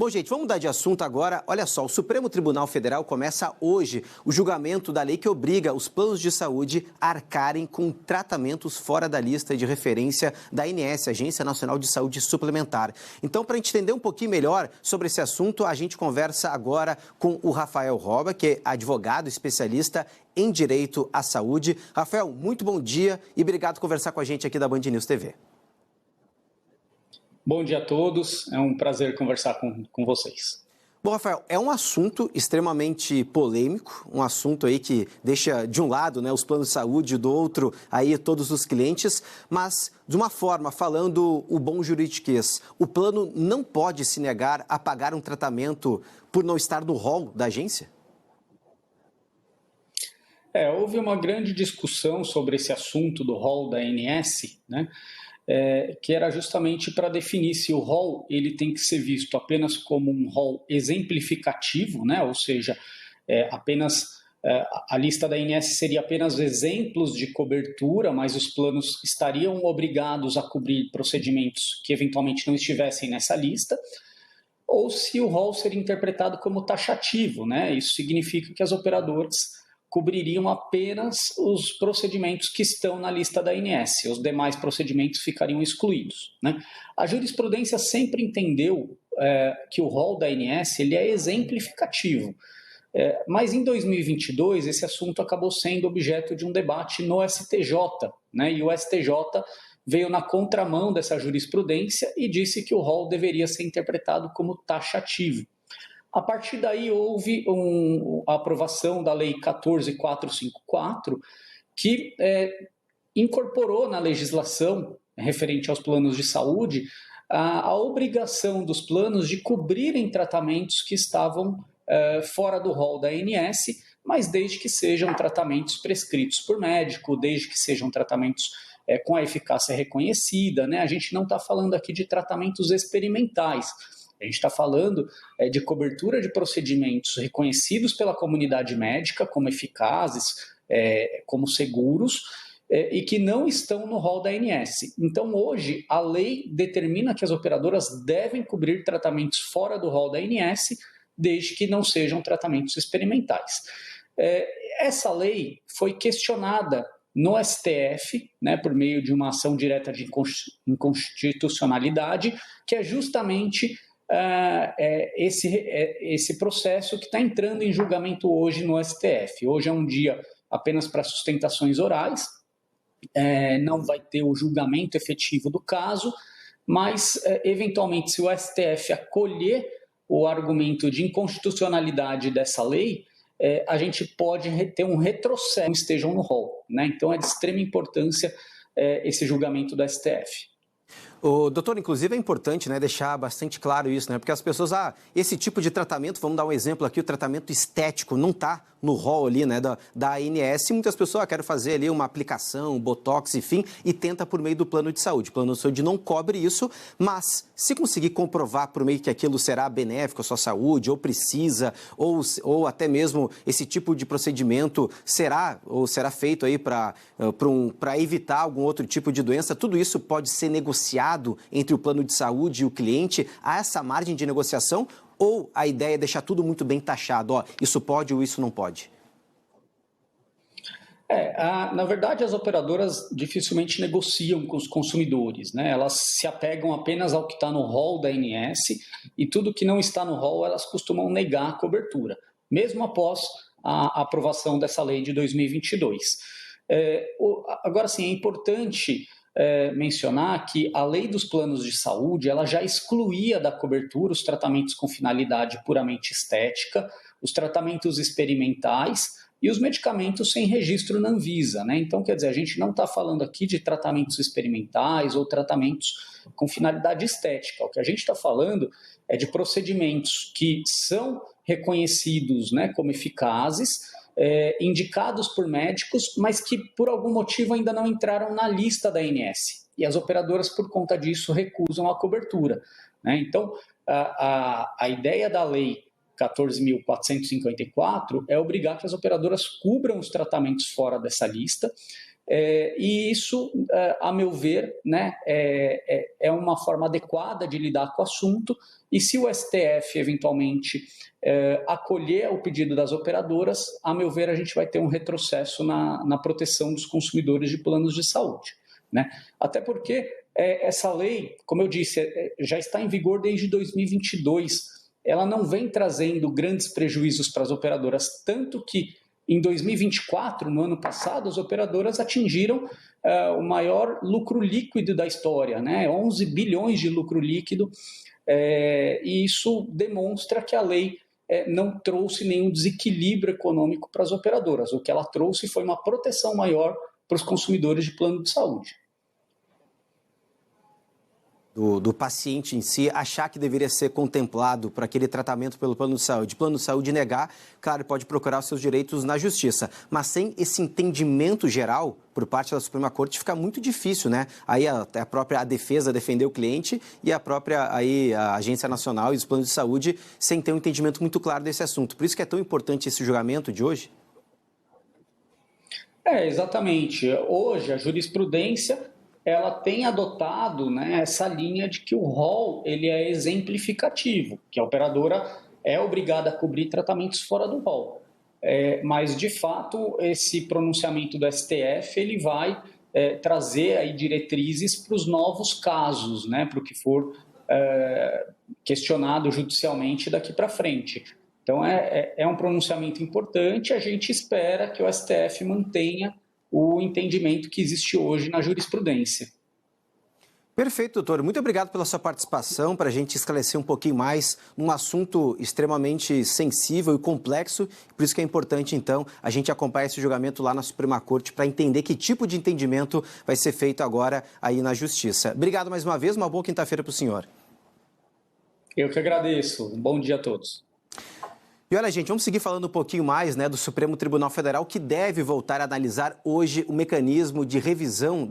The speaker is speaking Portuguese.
Bom, gente, vamos mudar de assunto agora. Olha só, o Supremo Tribunal Federal começa hoje o julgamento da lei que obriga os planos de saúde a arcarem com tratamentos fora da lista de referência da ANS, Agência Nacional de Saúde Suplementar. Então, para a gente entender um pouquinho melhor sobre esse assunto, a gente conversa agora com o Rafael Roba, que é advogado especialista em direito à saúde. Rafael, muito bom dia e obrigado por conversar com a gente aqui da Band News TV. Bom dia a todos, é um prazer conversar com vocês. Bom, Rafael, é um assunto extremamente polêmico, um assunto aí que deixa de um lado, né, os planos de saúde, do outro aí todos os clientes, mas de uma forma, falando o bom juridiquês, o plano não pode se negar a pagar um tratamento por não estar no rol da agência? Houve uma grande discussão sobre esse assunto do rol da ANS, né? Que era justamente para definir se o rol ele tem que ser visto apenas como um rol exemplificativo, né? Ou seja, a lista da ANS seria apenas exemplos de cobertura, mas os planos estariam obrigados a cobrir procedimentos que eventualmente não estivessem nessa lista, ou se o rol seria interpretado como taxativo, né? Isso significa que as operadoras cobririam apenas os procedimentos que estão na lista da ANS, os demais procedimentos ficariam excluídos, né? A jurisprudência sempre entendeu que o rol da ANS ele é exemplificativo, mas em 2022 esse assunto acabou sendo objeto de um debate no STJ, né? E o STJ veio na contramão dessa jurisprudência e disse que o rol deveria ser interpretado como taxativo. A partir daí houve a aprovação da Lei 14.454, que incorporou na legislação referente aos planos de saúde a obrigação dos planos de cobrirem tratamentos que estavam fora do rol da ANS, mas desde que sejam tratamentos prescritos por médico, desde que sejam tratamentos com a eficácia reconhecida, né? A gente não está falando aqui de tratamentos experimentais. A gente está falando de cobertura de procedimentos reconhecidos pela comunidade médica como eficazes, como seguros, e que não estão no rol da ANS. Então, hoje, a lei determina que as operadoras devem cobrir tratamentos fora do rol da ANS, desde que não sejam tratamentos experimentais. Essa lei foi questionada no STF, né, por meio de uma ação direta de inconstitucionalidade, que é justamente esse processo que está entrando em julgamento hoje no STF. Hoje é um dia apenas para sustentações orais, não vai ter o julgamento efetivo do caso, mas eventualmente se o STF acolher o argumento de inconstitucionalidade dessa lei, a gente pode ter um retrocesso, estejam no rol, né? Então é de extrema importância esse julgamento do STF. Doutor, inclusive é importante, né, deixar bastante claro isso, né, porque as pessoas, esse tipo de tratamento, vamos dar um exemplo aqui, o tratamento estético não está no rol ali, né, da ANS, muitas pessoas querem fazer ali uma aplicação, botox, enfim, e tenta por meio do plano de saúde. O plano de saúde não cobre isso, mas se conseguir comprovar por meio que aquilo será benéfico à sua saúde, ou precisa, ou até mesmo esse tipo de procedimento será feito aí para evitar algum outro tipo de doença, tudo isso pode ser negociado entre o plano de saúde e o cliente. Há essa margem de negociação ou a ideia é deixar tudo muito bem taxado? Isso pode ou isso não pode? Na verdade, as operadoras dificilmente negociam com os consumidores, né? Elas se apegam apenas ao que está no rol da ANS e tudo que não está no rol elas costumam negar a cobertura, mesmo após a aprovação dessa lei de 2022. Agora, sim, é importante mencionar que a lei dos planos de saúde ela já excluía da cobertura os tratamentos com finalidade puramente estética, os tratamentos experimentais e os medicamentos sem registro na Anvisa, né? Então, quer dizer, a gente não está falando aqui de tratamentos experimentais ou tratamentos com finalidade estética. O que a gente está falando é de procedimentos que são reconhecidos, né, como eficazes, indicados por médicos, mas que por algum motivo ainda não entraram na lista da ANS. E as operadoras, por conta disso, recusam a cobertura, né? Então, a ideia da lei 14.454 é obrigar que as operadoras cubram os tratamentos fora dessa lista, E isso, a meu ver, né, é uma forma adequada de lidar com o assunto, e se o STF eventualmente acolher o pedido das operadoras, a meu ver, a gente vai ter um retrocesso na proteção dos consumidores de planos de saúde, né? Até porque essa lei, como eu disse, já está em vigor desde 2022, ela não vem trazendo grandes prejuízos para as operadoras, tanto que em 2024, no ano passado, as operadoras atingiram o maior lucro líquido da história, né? 11 bilhões de lucro líquido, e isso demonstra que a lei não trouxe nenhum desequilíbrio econômico para as operadoras. O que ela trouxe foi uma proteção maior para os consumidores de plano de saúde. Do paciente em si, achar que deveria ser contemplado para aquele tratamento pelo plano de saúde negar, claro, pode procurar os seus direitos na justiça, mas sem esse entendimento geral por parte da Suprema Corte fica muito difícil, né? Aí a própria defesa defender o cliente e a própria a Agência Nacional e os planos de saúde sem ter um entendimento muito claro desse assunto. Por isso que é tão importante esse julgamento de hoje? Exatamente. Hoje, a jurisprudência ela tem adotado, né, essa linha de que o rol ele é exemplificativo, que a operadora é obrigada a cobrir tratamentos fora do rol. Mas, de fato, esse pronunciamento do STF ele vai trazer aí diretrizes para os novos casos, né, para o que for questionado judicialmente daqui para frente. Então, é um pronunciamento importante, a gente espera que o STF mantenha o entendimento que existe hoje na jurisprudência. Perfeito, doutor. Muito obrigado pela sua participação, para a gente esclarecer um pouquinho mais um assunto extremamente sensível e complexo. Por isso que é importante, então, a gente acompanhar esse julgamento lá na Suprema Corte para entender que tipo de entendimento vai ser feito agora aí na Justiça. Obrigado mais uma vez, uma boa quinta-feira para o senhor. Eu que agradeço. Um bom dia a todos. E olha, gente, vamos seguir falando um pouquinho mais, né, do Supremo Tribunal Federal, que deve voltar a analisar hoje o mecanismo de revisão